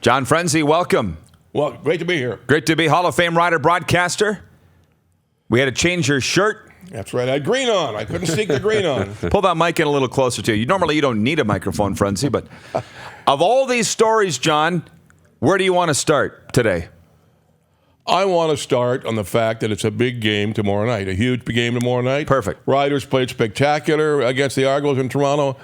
John Frenzy, welcome. Well, great to be here. Great to be Hall of Fame rider, broadcaster. We had to change your shirt. That's right. I had green on. I couldn't sneak the green on. Pull that mic in a little closer to you. Normally, you don't need a microphone, Frenzy, but of all these stories, John, where do you want to start today? I want to start on the fact that it's a big game tomorrow night, a huge game tomorrow night. Perfect. Riders played spectacular against the Argos in Toronto.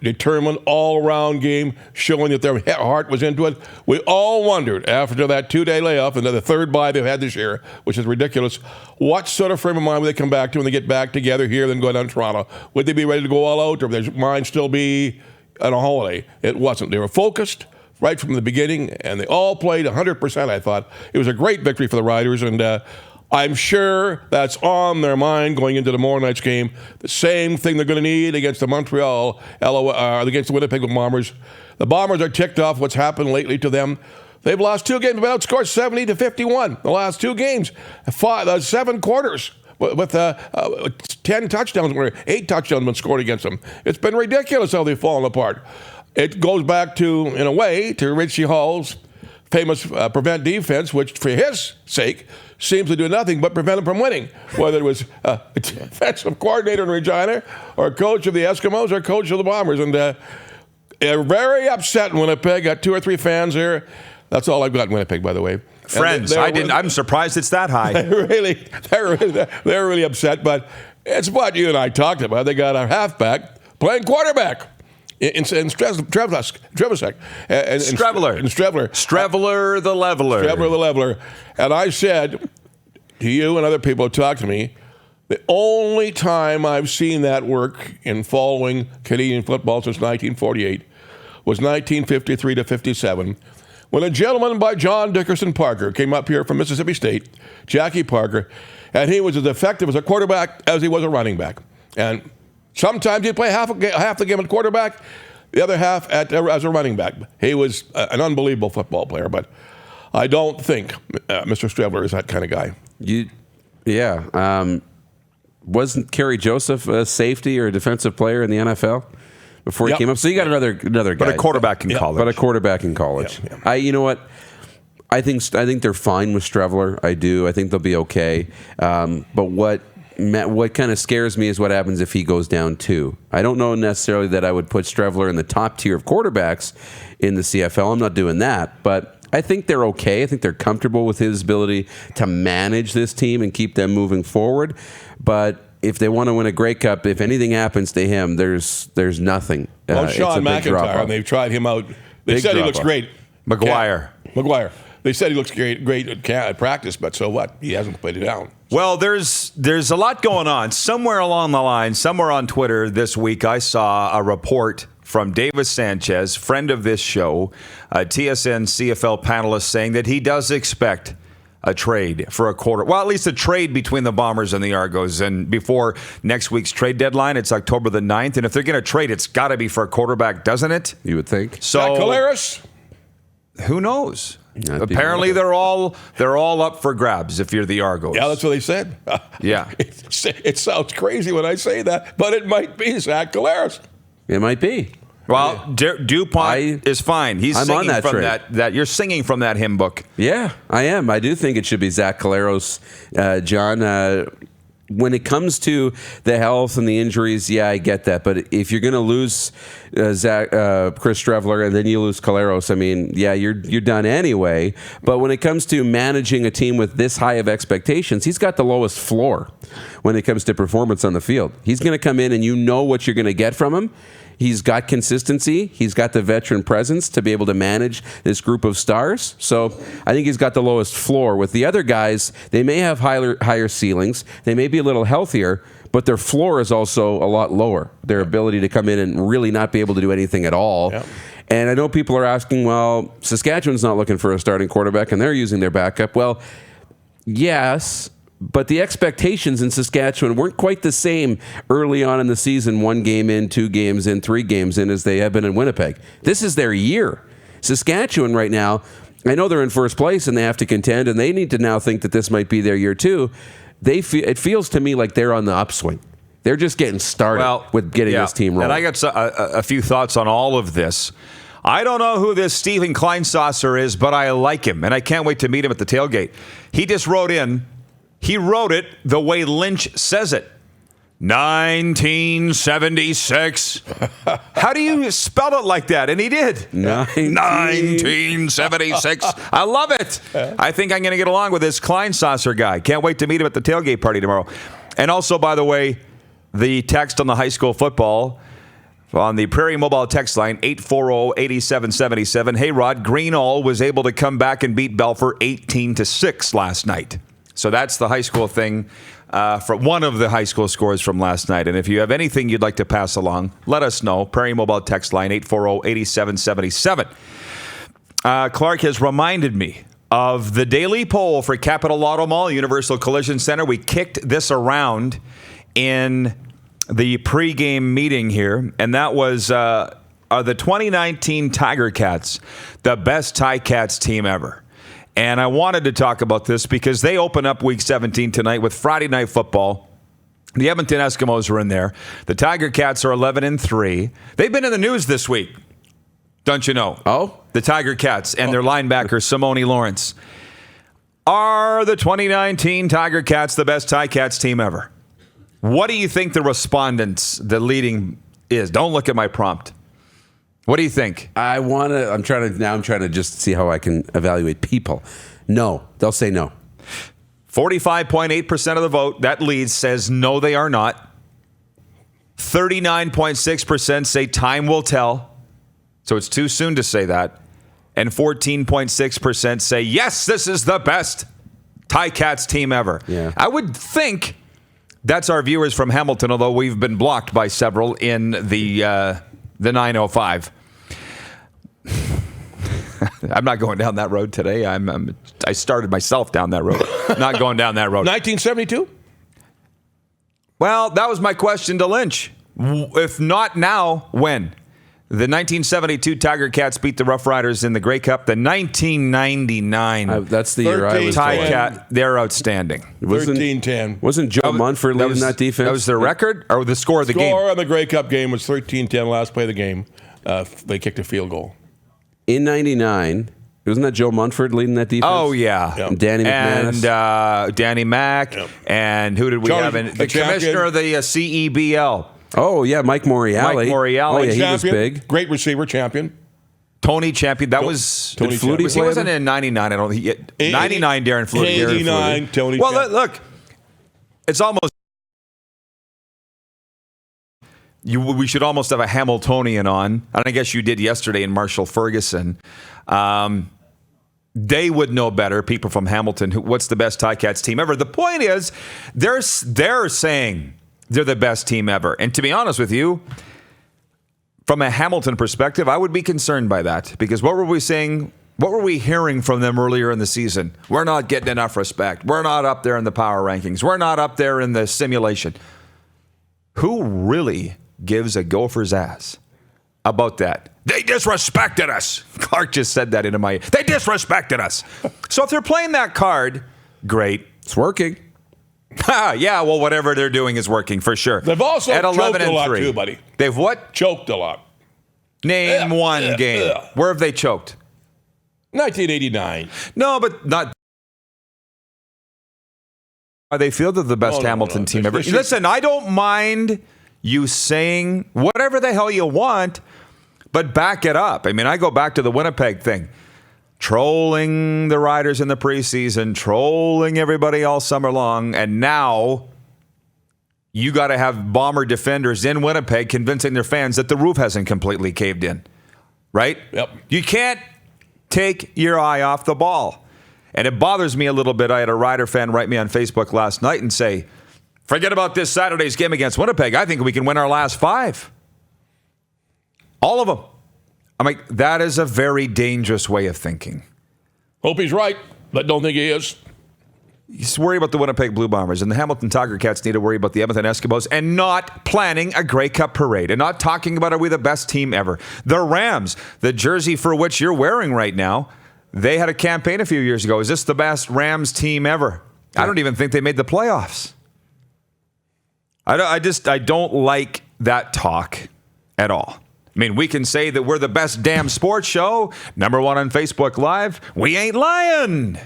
Determined all-around game, showing that their heart was into it. We all wondered, after that 2-day layoff and the third bye they've had this year, which is ridiculous, what sort of frame of mind would they come back to when they get back together here, then go down to Toronto? Would they be ready to go all out, or would their mind still be on a holiday? It wasn't. They were focused right from the beginning, and they all played 100%, I thought. It was a great victory for the Riders, and I'm sure that's on their mind going into tomorrow night's game. The same thing they're going to need against the against the Winnipeg Bombers. The Bombers are ticked off what's happened lately to them. They've lost 2 games, but outscored 70-51. The last 2 games, 7 quarters with 10 touchdowns, or 8 touchdowns been scored against them. It's been ridiculous how they've fallen apart. It goes back to, in a way, to Richie Hall's famous prevent defense, which for his sake seems to do nothing but prevent him from winning, whether it was a defensive coordinator in Regina or a coach of the Eskimos or coach of the Bombers. And they're very upset in Winnipeg. Got 2 or 3 fans here. That's all I've got in Winnipeg, by the way. Friends, I'm surprised it's that high. They're really upset, but it's what you and I talked about. They got a halfback playing quarterback. In Strevler. Strevler the leveler. And I said to you and other people who talked to me, the only time I've seen that work in following Canadian football since 1948 was 1953 to 57, when a gentleman by John Dickerson Parker came up here from Mississippi State, Jackie Parker, and he was as effective as a quarterback as he was a running back. And sometimes he'd play half the game at quarterback, the other half as a running back. He was an unbelievable football player, but I don't think Mr. Strevler is that kind of guy. Wasn't Kerry Joseph a safety or a defensive player in the NFL before he came up? So you got another guy. But a quarterback in college. But a quarterback in college. Yeah. You know what? I think they're fine with Strevler. I do. I think they'll be okay. But what kind of scares me is what happens if he goes down too. I don't know necessarily that I would put Strevler in the top tier of quarterbacks in the CFL. I'm not doing that, but I think they're okay. I think they're comfortable with his ability to manage this team and keep them moving forward. But if they want to win a Grey Cup, if anything happens to him, there's nothing. Well, Sean McIntyre, and they've tried him out. They said he looks great. Maguire. They said he looks great at practice, but so what? He hasn't played it down. Well, there's a lot going on. Somewhere along the line, somewhere on Twitter this week, I saw a report from Davis Sanchez, friend of this show, a TSN CFL panelist, saying that he does expect a trade for a quarter. Well, at least a trade between the Bombers and the Argos. And before next week's trade deadline, it's October the 9th. And if they're going to trade, it's got to be for a quarterback, doesn't it? You would think. So, Collaros? Who knows? Apparently, they're all up for grabs if you're the Argos. Yeah, that's what they said. Yeah. It sounds crazy when I say that, but it might be Zach Collaros. It might be. Well, DuPont is fine. I'm singing on that from that. You're singing from that hymn book. Yeah, I am. I do think it should be Zach Collaros, John. When it comes to the health and the injuries, yeah, I get that. But if you're going to lose Chris Strevler and then you lose Collaros, I mean, yeah, you're done anyway. But when it comes to managing a team with this high of expectations, he's got the lowest floor when it comes to performance on the field. He's going to come in and you know what you're going to get from him. He's got consistency. He's got the veteran presence to be able to manage this group of stars. So I think he's got the lowest floor. With the other guys, they may have higher ceilings. They may be a little healthier, but their floor is also a lot lower. Their ability to come in and really not be able to do anything at all. Yep. And I know people are asking, well, Saskatchewan's not looking for a starting quarterback, and they're using their backup. Well, yes, but the expectations in Saskatchewan weren't quite the same early on in the season, 1 game in, 2 games in, 3 games in, as they have been in Winnipeg. This is their year. Saskatchewan right now, I know they're in first place and they have to contend, and they need to now think that this might be their year too. It feels to me like they're on the upswing. They're just getting started with getting this team rolling. And I got a few thoughts on all of this. I don't know who this Stephen Kleinsasser is, but I like him, and I can't wait to meet him at the tailgate. He just wrote in, he wrote it the way Lynch says it. 1976. How do you spell it like that? And he did. 1976. I love it. I think I'm going to get along with this Kleinsasser guy. Can't wait to meet him at the tailgate party tomorrow. And also, by the way, the text on the high school football on the Prairie Mobile text line, 840-8777. Hey, Rod, Greenall was able to come back and beat Belfer 18-6 last night. So that's the high school thing. For one of the high school scores from last night. And if you have anything you'd like to pass along, let us know. Prairie Mobile text line 840-8777. Clark has reminded me of the daily poll for Capital Lotto Mall, Universal Collision Center. We kicked this around in the pregame meeting here, and that was are the 2019 Tiger Cats the best TiCats team ever? And I wanted to talk about this because they open up Week 17 tonight with Friday Night Football. The Edmonton Eskimos are in there. The Tiger Cats are 11-3. They've been in the news this week, don't you know? Oh? The Tiger Cats and their linebacker, Simone Lawrence. Are the 2019 Tiger Cats the best TiCats team ever? What do you think the respondents, the leading is? Don't look at my prompt. What do you think? I'm trying to just see how I can evaluate people. No, they'll say no. 45.8% of the vote, that lead, says no, they are not. 39.6% say time will tell. So it's too soon to say that. And 14.6% say, yes, this is the best TiCats team ever. Yeah. I would think that's our viewers from Hamilton, although we've been blocked by several in the 905. I'm not going down that road today. I started myself down that road. Not going down that road. 1972? Well, that was my question to Lynch. If not now, when? The 1972 Tiger Cats beat the Rough Riders in the Grey Cup. The 1999 that's the year I was Ticat, they're outstanding. 13-10. Wasn't Joe Munford leading that defense? That was their record or the score of the game? Score on the Grey Cup game was 13-10. Last play of the game, they kicked a field goal. In 99, wasn't that Joe Munford leading that defense? Oh, yeah. Yep. And Danny McManus. And Danny Mack. Yep. And who did we have? The commissioner of the CEBL. Oh, yeah, Mike Moriali. Mike Moriali. Oh, yeah, he was Champion, big. Great receiver, champion. Tony Champion. That was Tony Flutie Champion. He wasn't in 99. I don't think. 99, Darren Flutie. 89, Tony Well, Champion. look. It's almost. We should almost have a Hamiltonian on. And I guess you did yesterday in Marshall Ferguson. They would know better, people from Hamilton, what's the best TiCats team ever. The point is, they're saying they're the best team ever. And to be honest with you, from a Hamilton perspective, I would be concerned by that. Because what were we saying? What were we hearing from them earlier in the season? We're not getting enough respect. We're not up there in the power rankings. We're not up there in the simulation. Who really gives a gopher's ass about that? They disrespected us. Clark just said that into my ear. They disrespected us. So if they're playing that card, great. It's working. Yeah, well, whatever they're doing is working for sure. They've also at choked 11 a and lot 3. too, buddy. They've what? Choked a lot. Name one game. Where have they choked? 1989. No, but not. They feel they're the best Hamilton team ever. Listen, I don't mind you saying whatever the hell you want, but back it up. I mean, I go back to the Winnipeg thing. Trolling the Riders in the preseason, trolling everybody all summer long, and now you got to have Bomber defenders in Winnipeg convincing their fans that the roof hasn't completely caved in, right? Yep. You can't take your eye off the ball. And it bothers me a little bit. I had a Rider fan write me on Facebook last night and say, forget about this Saturday's game against Winnipeg. I think we can win our last 5. All of them. I'm like, that is a very dangerous way of thinking. Hope he's right, but don't think he is. You just worry about the Winnipeg Blue Bombers, and the Hamilton Tiger Cats need to worry about the Edmonton Eskimos and not planning a Grey Cup parade and not talking about, are we the best team ever? The Rams, the jersey for which you're wearing right now, they had a campaign a few years ago. Is this the best Rams team ever? I don't even think they made the playoffs. I don't like that talk at all. I mean, we can say that we're the best damn sports show, number one on Facebook Live. We ain't lying.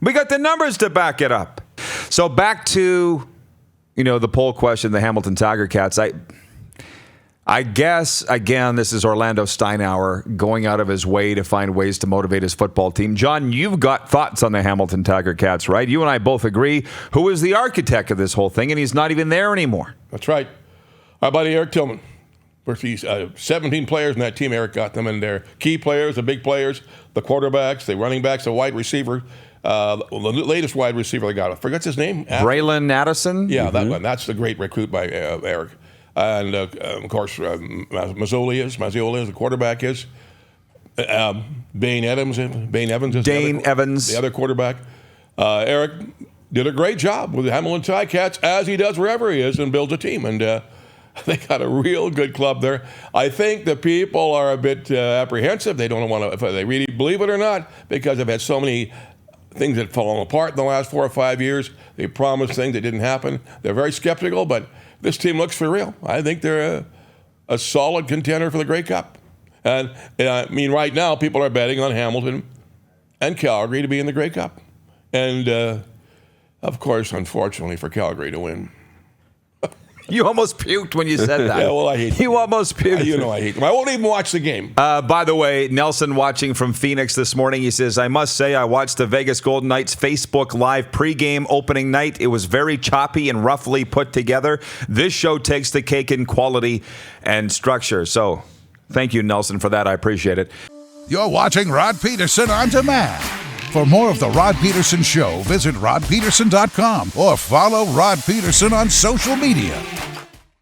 We got the numbers to back it up. So back to, the poll question, the Hamilton Tiger Cats. I guess, again, this is Orlando Steinauer going out of his way to find ways to motivate his football team. John, you've got thoughts on the Hamilton Tiger Cats, right? You and I both agree. Who is the architect of this whole thing, and he's not even there anymore. That's right. Our buddy Eric Tillman. 17 players in that team. Eric got them, and they're key players, the big players, the quarterbacks, the running backs, the wide receiver. The latest wide receiver they got, I forget his name. Braylon Addison? Yeah, that one. That's the great recruit by Eric. And, of course, Mazzoli is the quarterback is. Dane Evans is the other quarterback. Eric did a great job with the Hamilton Ticats, as he does wherever he is, and builds a team. And they got a real good club there. I think the people are a bit apprehensive. They don't want to, if they really believe it or not, because they've had so many things that have fallen apart in the last 4 or 5 years. They promised things that didn't happen. They're very skeptical, but this team looks for real. I think they're a solid contender for the Grey Cup. And right now, people are betting on Hamilton and Calgary to be in the Grey Cup. And, of course, unfortunately for Calgary to win. You almost puked when you said that. Yeah, well, I hate them. You almost puked. I hate them. I won't even watch the game. By the way, Nelson watching from Phoenix this morning, he says, I must say I watched the Vegas Golden Knights Facebook Live pregame opening night. It was very choppy and roughly put together. This show takes the cake in quality and structure. So thank you, Nelson, for that. I appreciate it. You're watching Rod Pedersen On Demand. For more of The Rod Pedersen Show, visit rodpedersen.com or follow Rod Pedersen on social media.